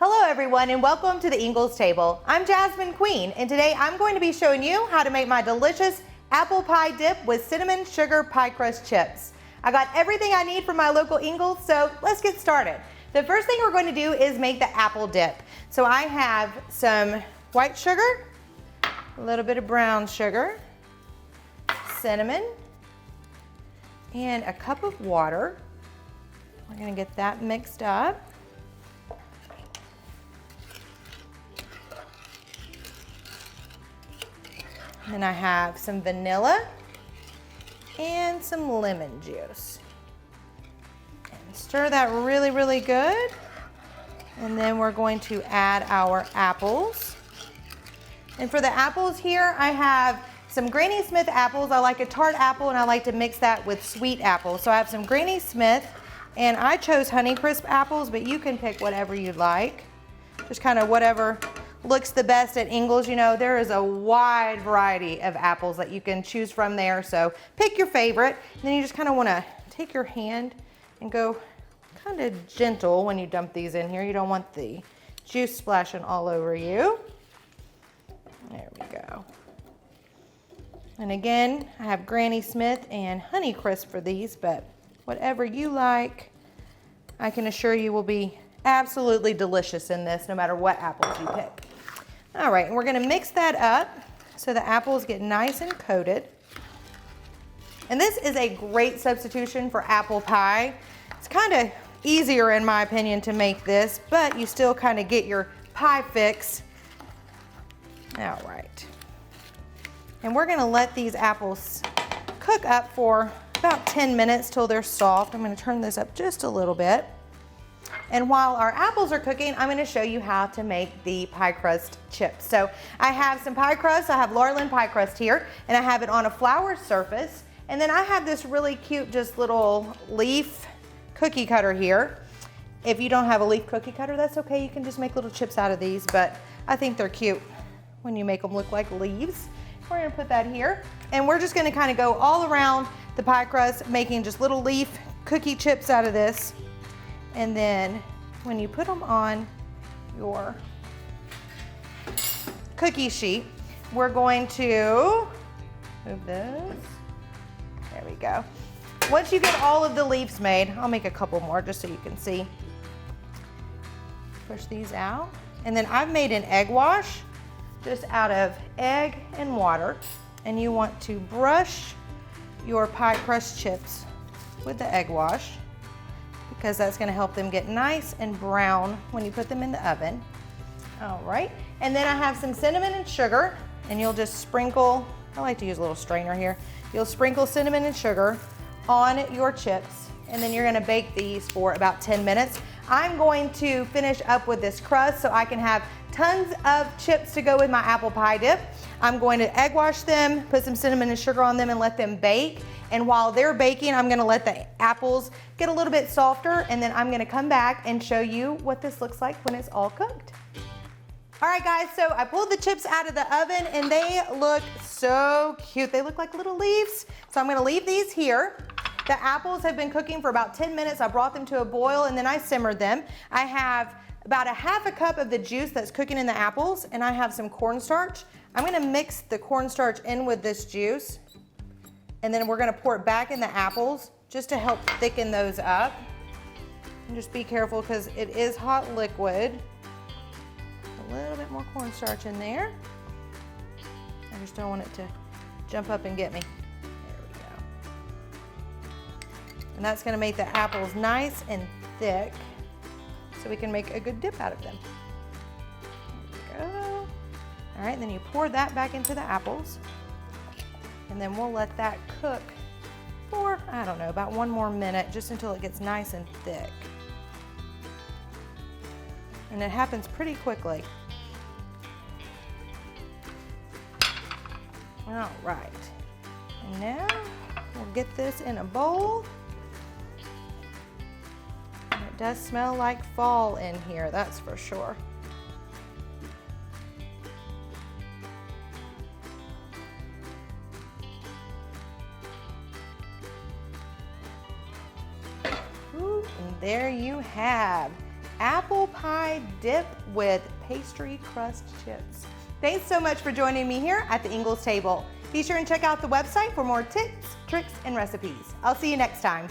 Hello everyone and welcome to the Ingles table. I'm Jasmin Queen and today I'm going to be showing you how to make my delicious apple pie dip with cinnamon sugar pie crust chips. I got everything I need from my local Ingles, so let's get started. The first thing we're going to do is make the apple dip. So I have some white sugar, a little bit of brown sugar, cinnamon, and a cup of water. We're going to get that mixed up. And I have some vanilla and some lemon juice. And stir that really, really good. And then we're going to add our apples. And for the apples here, I have some Granny Smith apples. I like a tart apple and I like to mix that with sweet apples. So I have some Granny Smith and I chose Honeycrisp apples, but you can pick whatever you'd like. Just kind of whatever looks the best at Ingles. You know, there is a wide variety of apples that you can choose from there, so pick your favorite. And then you just kind of want to take your hand and go kind of gentle when you dump these in here. You don't want the juice splashing all over you. There we go. And again, I have Granny Smith and Honeycrisp for these, but whatever you like, I can assure you will be absolutely delicious in this, no matter what apples you pick. All right, and we're gonna mix that up so the apples get nice and coated. And this is a great substitution for apple pie. It's kind of easier, in my opinion, to make this, but you still kind of get your pie fix. All right. And we're gonna let these apples cook up for about 10 minutes till they're soft. I'm gonna turn this up just a little bit. And while our apples are cooking, I'm gonna show you how to make the pie crust chips. So I have some pie crust. I have Larlin pie crust here, and I have it on a flour surface. And then I have this really cute, just little leaf cookie cutter here. If you don't have a leaf cookie cutter, that's okay. You can just make little chips out of these, but I think they're cute when you make them look like leaves. We're gonna put that here. And we're just gonna kind of go all around the pie crust, making just little leaf cookie chips out of this. And then when you put them on your cookie sheet, we're going to move this. There we go. Once you get all of the leaves made, I'll make a couple more just so you can see. Push these out. And then I've made an egg wash just out of egg and water. And you want to brush your pie crust chips with the egg wash, because that's gonna help them get nice and brown when you put them in the oven. All right, and then I have some cinnamon and sugar, and you'll just sprinkle, I like to use a little strainer here, you'll sprinkle cinnamon and sugar on your chips, and then you're gonna bake these for about 10 minutes. I'm going to finish up with this crust so I can have tons of chips to go with my apple pie dip. I'm going to egg wash them, put some cinnamon and sugar on them, and let them bake. And while they're baking, I'm gonna let the apples get a little bit softer, and then I'm gonna come back and show you what this looks like when it's all cooked. All right guys, so I pulled the chips out of the oven and they look so cute. They look like little leaves. So I'm gonna leave these here. The apples have been cooking for about 10 minutes. I brought them to a boil and then I simmered them. I have about a half a cup of the juice that's cooking in the apples, and I have some cornstarch. I'm gonna mix the cornstarch in with this juice, and then we're gonna pour it back in the apples just to help thicken those up. And just be careful because it is hot liquid. A little bit more cornstarch in there. I just don't want it to jump up and get me. There we go. And that's gonna make the apples nice and thick so we can make a good dip out of them. There we go. All right, then you pour that back into the apples. And then we'll let that cook for, I don't know, about 1 more minute, just until it gets nice and thick. And it happens pretty quickly. All right, and now we'll get this in a bowl. And it does smell like fall in here, that's for sure. And there you have apple pie dip with pastry crust chips. Thanks so much for joining me here at the Ingles table. Be sure and check out the website for more tips, tricks, and recipes. I'll see you next time.